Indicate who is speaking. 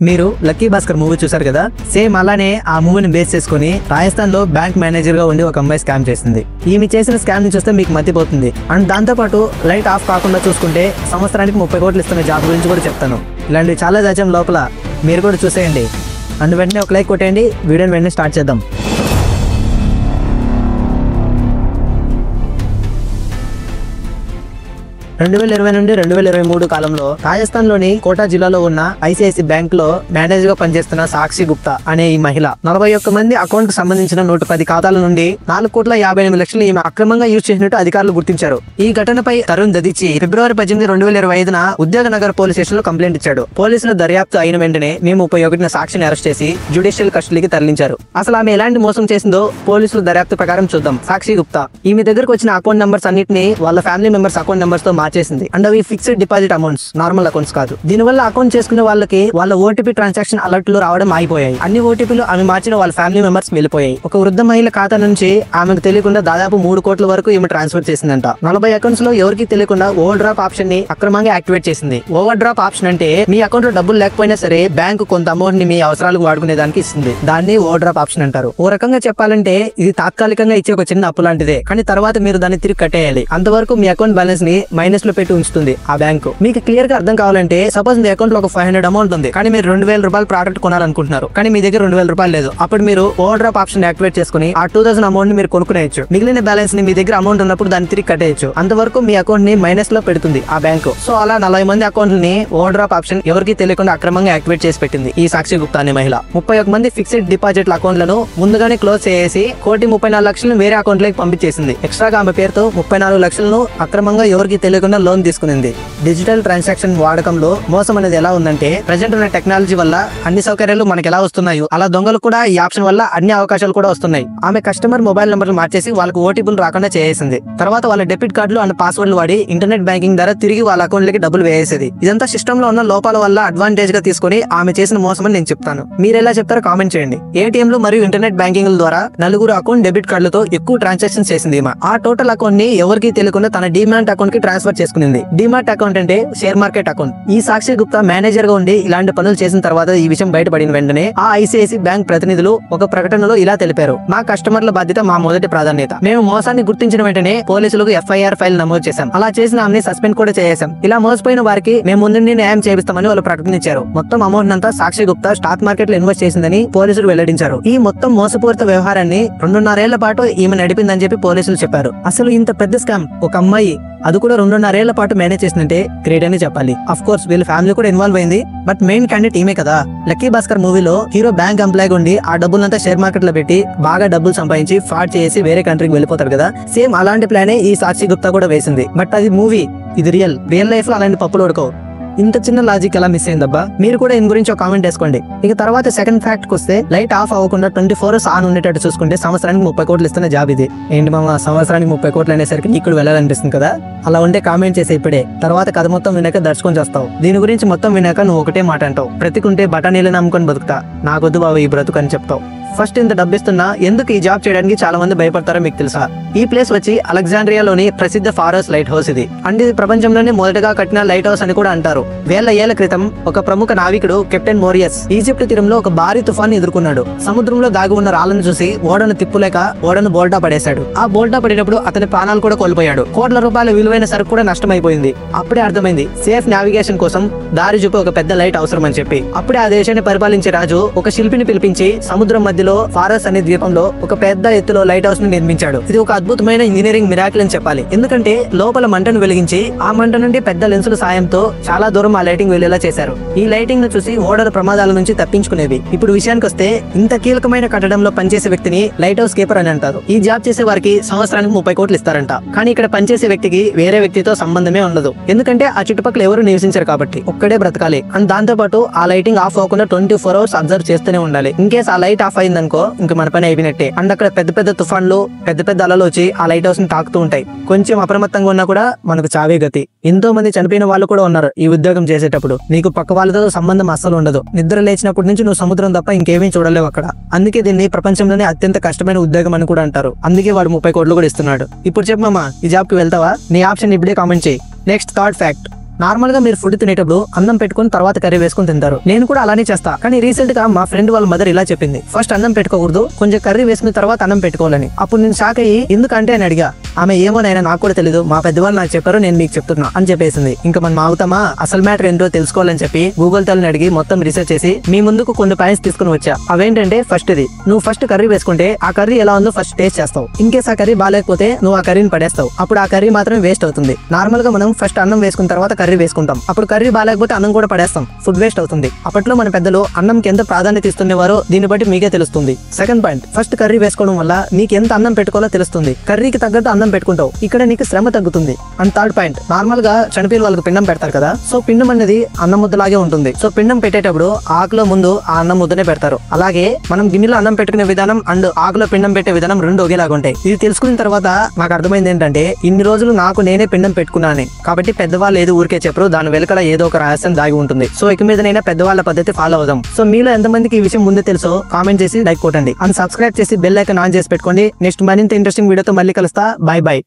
Speaker 1: మీరు lucky Bhaskar movie చూసారు కదా, సేమ్ అలానే ఆ మూవీని బేస్ చేసుకుని రాజస్థాన్ లో బ్యాంక్ మేనేజర్ గా ఉండి ఒక అమ్మాయి స్కామ్ చేసింది. ఈమె చేసిన స్కామ్ ని చూస్తే మీకు మతిపోతుంది. అండ్ దాంతో పాటు లైట్ ఆఫ్ కాకుండా చూసుకుంటే సంవత్సరానికి 30 కోట్లు ఇస్తున్న జాబ్ గురించి కూడా చెప్తాను. ఇలాంటివి చాలా దాచాం లోపల, మీరు కూడా చూసేయండి. అండ్ వెంటనే ఒక లైక్ కొట్టేయండి. వీడియోని వెంటనే స్టార్ట్ చేద్దాం. 2020 నుండి 2023 కాలంలో రాజస్థాన్ లోని కోటా జిల్లాలో ఉన్న ఐసిఐసి బ్యాంక్ లో మేనేజర్ గా పనిచేస్తున్న సాక్షి గుప్తా అనే ఈ మహిళ 41 మంది అకౌంట్ కు సంబంధించిన 110 ఖాతాల నుండి 4,58,00,000 ఈమె అక్రమంగా యూజ్ చేసినట్టు అధికారులు గుర్తించారు. ఈ ఘటనపై తరుణ్ దదిచి ఫిబ్రవరి 18, 2025న ఉద్యోగ నగర్ పోలీస్ స్టేషన్ లో కంప్లైంట్ ఇచ్చాడు. పోలీసుల దర్యాప్తు అయిన వెంటనే మే 31న సాక్షిని అరెస్ట్ చేసి జ్యుడిషియల్ కస్టడీకి తరలించారు. అసలు ఆమె ఎలాంటి మోసం చేసిందో పోలీసుల దర్యాప్తు ప్రకారం చూద్దాం. సాక్షి గుప్తా ఈమె దగ్గరకు వచ్చిన అకౌంట్ నంబర్స్ అన్నిటిని వాళ్ళ ఫ్యామిలీ మెంబర్స్ అకౌంట్ నంబర్స్ తో చేసింది. అండ్ అవి fixed deposit amounts, normal accounts కాదు. దీనివల్ల అకౌంట్ చేసుకునే వాళ్ళకి వాళ్ళ ఓటీపీ ట్రాన్సాక్షన్ అలర్ట్లు రావడం ఆగిపోయాయి. అన్ని ఓటీపీలు ఆమె మార్చిన వాళ్ళ ఫ్యామిలీ మెంబర్స్ వెళ్ళిపోయాయి. ఒక వృద్ధ మహిళ ఖాతా నుంచి ఆమెకు తెలియకుండా దాదాపు 3 కోట్ల వరకు ఈమె ట్రాన్స్ఫర్ చేసిందంట. 40 అకౌంట్స్ లో ఎవరికి తెలియకుండా ఓవర్ డ్రాప్ ఆప్షన్ ని అక్రమంగా యాక్టివేట్ చేసింది. ఓవర్ డ్రాప్ ఆప్షన్ అంటే మీ అకౌంట్ లో డబ్బులు లేకపోయినా సరే బ్యాంకు కొంత అమౌంట్ ని మీ అవసరాలకు వాడుకునే దానికి ఇస్తుంది. దాన్ని ఓవర్ డ్రాప్ ఆప్షన్ అంటారు. ఓ రకంగా చెప్పాలంటే ఇది తాత్కాలికంగా ఇచ్చే ఒక చిన్న అప్పు లాంటిదే, కానీ తర్వాత మీరు దాన్ని తిరిగి కట్టేయాలి. అంతవరకు మీ అకౌంట్ బ్యాలెన్స్ ని మైనస్ లో పెట్టి ఉంచుతుంది ఆ బ్యాంకు. మీకు క్లియర్ గా అర్థం కావాలంటే, సపోజ్ మీ అకౌంట్ లో ఒక 500 అమౌంట్ ఉంది, కానీ మీరు 2,000 రూపాయలు ప్రోడక్ట్ కొనాలనుకుంటున్నారు, కానీ మీ దగ్గర 2,000 రూపాయలు లేదు. అప్పుడు మీరు ఓవర్ డ్రాప్ ఆప్షన్ యాక్టివేట్ చేసుకుని ఆ 2,000 అమౌంట్ ని మీరు కొనుక్కునేయచ్చు. మిగిలిన బ్యాలెన్స్ ని మీ దగ్గర అమౌంట్ ఉన్నప్పుడు దాన్ని తిరిగి కట్టేయచ్చు. అంతవరకు మీ అకౌంట్ ని మైనస్ లో పెడుతుంది ఆ బ్యాంకు. సో అలా 40 మంది అకౌంట్ ని ఓవర్ డ్రాప్ ఆప్షన్ ఎవరికి తెలియకుండా అక్రమంగా యాక్టివేట్ చేసి పెట్టింది ఈ సాక్షి గుప్తా అనే మహిళ. 31 మంది ఫిక్స్డ్ డిపాజిట్ల అకౌంట్లను ముందుగానే క్లోజ్ చేసి 1,34,00,000 వేరే అకౌంట్ లోకి పంపించేసింది. ఎక్స్ట్రాగా ఆమె పేరుతో 34 లక్షలను అక్రమంగా ఎవరికి తెలియకుండా లోన్ తీసుకునింది. డిజిటల్ ట్రాన్సాక్షన్ వాడకంలో మోసం అనేది ఎలా ఉందంటే, ప్రజెంట్ ఉన్న టెక్నాలజీ వల్ల అన్ని సౌకర్యాలు మనకి ఎలా వస్తున్నాయో అలా దొంగలు కూడా ఈ ఆప్షన్ వల్ల అన్ని అవకాశాలు కూడా వస్తున్నాయి. ఆమె కస్టమర్ మొబైల్ నంబర్లు మార్చేసి వాళ్ళకి ఓటీపీలు రాకుండా చేసేసింది. తర్వాత వాళ్ళ డెబిట్ కార్డులు అండ్ పాస్వర్డ్లు వాడి ఇంటర్నెట్ బ్యాంకింగ్ ద్వారా తిరిగి వాళ్ళ అకౌంట్ లకి డబ్బులు వేసేది. ఇదంతా సిస్టమ్ లో ఉన్న లోపాల వల్ల అడ్వాంటేజ్ గా తీసుకుని ఆమె చేసిన మోసం అని నేను చెప్తాను. మీరు ఎలా చెప్తారో కామెంట్ చేయండి. ఏటీఎంలు మరియు ఇంటర్నెట్ బ్యాంకింగ్ ద్వారా 4 అకౌంట్ డెబిట్ కార్డులతో ఎక్కువ ట్రాన్సాక్షన్ చేసింది. ఆ టోటల్ అకౌంట్ ని ఎవరికి తెలియకుండా తన డిమాట్ అకౌంట్ కి ట్రాన్స్ఫర్ చేసుకునింది. డిమాట్ అకౌంట్ అంటే షేర్ మార్కెట్ అకౌంట్. ఈ సాక్షి గుప్తా మేనేజర్ గా ఉండి ఇలాంటి పనులు చేసిన తర్వాత ఈ విషయం బయటపడిన వెంటనే ఆ ఐసిఐసి బ్యాంక్ ప్రతినిధులు ఒక ప్రకటనలో ఇలా తెలిపారు: మా కస్టమర్ల బాధ్యత మా మొదటి ప్రాధాన్యత. మేము మోసాన్ని గుర్తించిన వెంటనే పోలీసులకు ఎఫ్ఐఆర్ ఫైల్ నమోదు చేశాం. అలా చేసిన ఆమెని సస్పెండ్ కూడా చేశాం. ఇలా మోసపోయిన వారికి మేము ముందుండి న్యాయం చేపిస్తామని వాళ్ళు ప్రకటించారు. మొత్తం అమౌంట్ అంతా సాక్షి గుప్తా స్టాక్ మార్కెట్ లో ఇన్వెస్ట్ చేసిందని పోలీసులు వెల్లడించారు. ఈ మొత్తం మోసపూరిత వ్యవహారాన్ని 2.5 ఏళ్ల పాటు ఈమె నడిపిందని చెప్పి పోలీసులు చెప్పారు. అసలు ఇంత పెద్ద స్కామ్ ఒక అమ్మాయి, అది కూడా 2.5 ఏళ్ల పాటు మేనేజ్ చేసిందంటే గ్రేట్ అని చెప్పాలి. అఫ్ కోర్స్ వీళ్ళ ఫ్యామిలీ కూడా ఇన్వాల్వ్ అయింది, బట్ మెయిన్ క్యాండిడేట్ ఈమె కదా. లక్కీ భాస్కర్ మూవీలో హీరో బ్యాంక్ ఎంప్లాయ్ ఉండి ఆ డబ్బులంతా షేర్ మార్కెట్ లో పెట్టి బాగా డబ్బులు సంపాదించి ఫ్రాడ్ చేసి వేరే కంట్రీకి వెళ్ళిపోతారు కదా. సేమ్ అలాంటి ప్లానే ఈ సాక్షి గుప్తా కూడా వేసింది. బట్ అది మూవీ, ఇది రియల్ లైఫ్ లో అలాంటి పప్పులు ఉడకవు. ఇంత చిన్న లాజిక్ ఎలా మిస్ అయిందబ్బా? మీరు కూడా దీని గురించి ఒక కామెంట్ వేసుకోండి. ఇక తర్వాత సెకండ్ ఫ్యాక్ట్ కి వస్తే, లైట్ ఆఫ్ అవ్వకుండా 24 hours ఆన్ ఉండేటట్టు చూసుకుంటే సంవత్సరానికి 30 కోట్లు ఇస్తున్న జాబ్ ఇది. ఏంటి మామ, సంవత్సరానికి 30 కోట్లు అనేసరికి నీకు వెళ్ళాలనిపిస్తుంది కదా? అలా ఉంటే కామెంట్ చేసే ఇప్పుడే. తర్వాత కథ మొత్తం వినాక దర్శకొని చేస్తావు. దీని గురించి మొత్తం వినాక నువ్వు ఒకటే మాట అంటావు: బ్రతికుంటే బఠానీలు నమ్ముకొని బతుకుతా, నాకొద్దు బాబు ఈ బ్రతుకు అని చెప్తావు. ఫస్ట్ ఇంత డబ్బిస్తున్నా ఎందుకు ఈ జాబ్ చేయడానికి చాలా మంది భయపడతారో మీకు తెలుసా? ఈ ప్లేస్ వచ్చి అలెగ్జాండ్రియాలోని ప్రసిద్ధ ఫారోస్ లైట్ హౌస్ ఇది. అండ్ ఇది ప్రపంచంలోనే మొదటగా కట్టిన లైట్ హౌస్ అని కూడా అంటారు. వేల ఏళ్ల క్రితం ఒక ప్రముఖ నావికుడు కెప్టెన్ మోరియస్ ఈజిప్ట్ తీరంలో ఒక భారీ తుఫాన్ ఎదుర్కొన్నాడు. సముద్రంలో దాగి ఉన్న రాళ్లను చూసి ఓడను తిప్పులేక ఓడను బోల్టా పడేశాడు. ఆ బోల్టా పడినప్పుడు అతని ప్రాణాలు కూడా కోల్పోయాడు. కోట్ల రూపాయల విలువైన సరుకు కూడా నష్టమైపోయింది. అప్పుడే అర్థమైంది సేఫ్ నావిగేషన్ కోసం దారి చూపి ఒక పెద్ద లైట్ అవసరం అని చెప్పి. అప్పుడే ఆ దేశాన్ని పరిపాలించే రాజు ఒక శిల్పిని పిలిపించి సముద్రం మధ్యలో ఫారస్ అనే ద్వీపంలో ఒక పెద్ద ఎత్తులో లైట్ హౌస్ ని నిర్మించాడు. ఇది ఒక అద్భుతమైన ఇంజనీరింగ్ మిరాకిల్ అని చెప్పాలి. ఎందుకంటే లోపల మంటను వెలిగించి ఆ మంట నుండి పెద్ద లెన్సుల సాయంతో చాలా దూరం ఆ లైటింగ్ వెళ్లేలా చేశారు. ఈ లైటింగ్ ను చూసి ఓడల ప్రమాదాల నుంచి తప్పించుకునేవి. ఇప్పుడు విషయానికి వస్తే, ఇంత కీలకమైన కట్టడంలో పనిచేసే వ్యక్తిని లైట్ హౌస్ కీపర్ అని అంటారు. ఈ జాబ్ చేసే వారికి సంవత్సరానికి 30 కోట్లు ఇస్తారంట. కానీ ఇక్కడ పనిచేసే వ్యక్తికి వేరే వ్యక్తితో సంబంధమే ఉండదు. ఎందుకంటే ఆ చుట్టుపక్కల ఎవరు నివసించారు కాబట్టి ఒక్కడే బ్రతకాలి. అండ్ దాంతో పాటు ఆ లైటింగ్ ఆఫ్ అవ్వకుండా 24 hours అబ్జర్వ్ చేస్తూనే ఉండాలి. ఇన్కేస్ ఆ లైట్ ఆఫ్ అయిందనుకో ఇంకా మన పని అయిపోయినట్టే. అండ్ అక్కడ పెద్ద పెద్ద తుఫాన్లు, పెద్ద పెద్ద అలలు వచ్చి ఆ లైట్ హౌస్ ని తాకుతూ ఉంటాయి. కొంచెం అప్రమత్తంగా ఉన్నా కూడా మనకు చావే గతి. ఎంతో మంది చనిపోయిన వాళ్ళు కూడా ఉన్నారు ఈ ఉద్యోగం చేసేటప్పుడు. నీకు పక్క వాళ్ళతో సంబంధం అస్సలు ఉండదు. నిద్ర లేచినప్పటి నుంచి నువ్వు సముద్రం తప్ప ఇంకేమీ చూడలేవు అక్కడ. అందుకే దీన్ని ప్రపంచంలోనే అత్యంత కష్టమైన ఉద్యోగం అని కూడా అంటారు. అందుకే వాడు 30 కోట్లు కూడా ఇస్తున్నాడు. ఇప్పుడు చెప్పమ్మా, ఈ జాబ్ కి వెళ్తావా? నీ ఆప్షన్ ఇప్పుడే కామెంట్ చేయి. నెక్స్ట్ థర్డ్ ఫ్యాక్ట్, నార్మల్ గా మీరు ఫుడ్ తినేటప్పుడు అన్నం పెట్టుకుని తర్వాత కర్రీ వేసుకుని తింటారు. నేను కూడా అలానే చేస్తా. కానీ రీసెంట్ గా మా ఫ్రెండ్ వాళ్ళ మదర్ ఇలా చెప్పింది, ఫస్ట్ అన్నం పెట్టుకోకూడదు, కొంచెం కర్రీ వేసుకున్న తర్వాత అన్నం పెట్టుకోవాలని. అప్పుడు నేను షాక్ అయ్యి ఎందుకంటే అని అడిగా. ఆమె ఏమోనైనా నాకు కూడా తెలియదు, మా పెద్దవాళ్ళు నాకు చెప్పారు, నేను మీకు చెప్తున్నా అని చెప్పేసింది. ఇంకా మనం ఆగుతామా? అసలు మ్యాటర్ ఏంటో తెలుసుకోవాలని చెప్పి గూగుల్ తల్లిని అడిగి మొత్తం రీసెర్చ్ చేసి మీ ముందుకు కొన్ని పాయింట్స్ తీసుకుని వచ్చా. అవేంటంటే ఫస్ట్ ఇది, నువ్వు ఫస్ట్ కర్రీ వేసుకుంటే ఆ కర్రీ ఎలా ఉందో ఫస్ట్ టేస్ట్ చేస్తావు. ఇన్ కేస్ ఆ కర్రీ బాగాలేకపోతే నువ్వు ఆ కర్రీని పడేస్తావు. అప్పుడు ఆ కర్రీ మాత్రం వేస్ట్ అవుతుంది. నార్మల్ గా మనం ఫస్ట్ అన్నం వేసుకున్న తర్వాత కర్రీ వేసుకుంటాం. అప్పుడు కర్రీ బాగాలేకపోతే అన్నం కూడా పడేస్తాం, ఫుడ్ వేస్ట్ అవుతుంది. అప్పట్లో మన పెద్దలు అన్నంకి ఎంత ప్రాధాన్యత ఇస్తుండేవారో దీన్ని బట్టి మీకే తెలుస్తుంది. సెకండ్ పాయింట్, ఫస్ట్ కర్రీ వేసుకోవడం వల్ల నీకు ఎంత అన్నం పెట్టుకోవాలో తెలుస్తుంది. కర్రీకి తగ్గట్టు అన్నం పెట్టుకుంటావు, ఇక్కడ నీకు శ్రమ తగ్గుతుంది. అండ్ థర్డ్ పాయింట్, నార్మల్ గా చనిపోయిన వాళ్ళకి పిండం పెడతారు కదా, సో పిండం అనేది అన్నం ముద్దలాగే ఉంటుంది. సో పిండం పెట్టేటప్పుడు ఆకులో ముందు ఆ అన్నం ముద్దనే పెడతారు. అలాగే మనం గిన్నెలో అన్నం పెట్టుకునే విధానం అండ్ ఆకులో పిండం పెట్టే విధానం రెండు ఒకేలాగా ఉంటాయి. ఇది తెలుసుకున్న తర్వాత నాకు అర్థమైంది ఏంటంటే ఇన్ని రోజులు నాకు నేనే పిండం పెట్టుకున్నాను. కాబట్టి పెద్దవాళ్ళు ఏదో ఊరికే చెప్పరు, దాని వెనకాల ఏదో ఒక రహస్యం దాగి ఉంటుంది. సో ఇక మీదనైనా పెద్దవాళ్ళ పద్ధతి ఫాలో అవుదాం. సో మీలో ఎంతమందికి ఈ విషయం ముందే తెలుసో కామెంట్ చేసి లైక్ కొట్టండి. అండ్ సబ్స్క్రైబ్ చేసి బెల్ ఐకాన్ ఆన్ చేసి పెట్టుకోండి. నెక్స్ట్ మరింత ఇంట్రెస్టింగ్ వీడియోతో మళ్ళీ కలుస్తా. By by.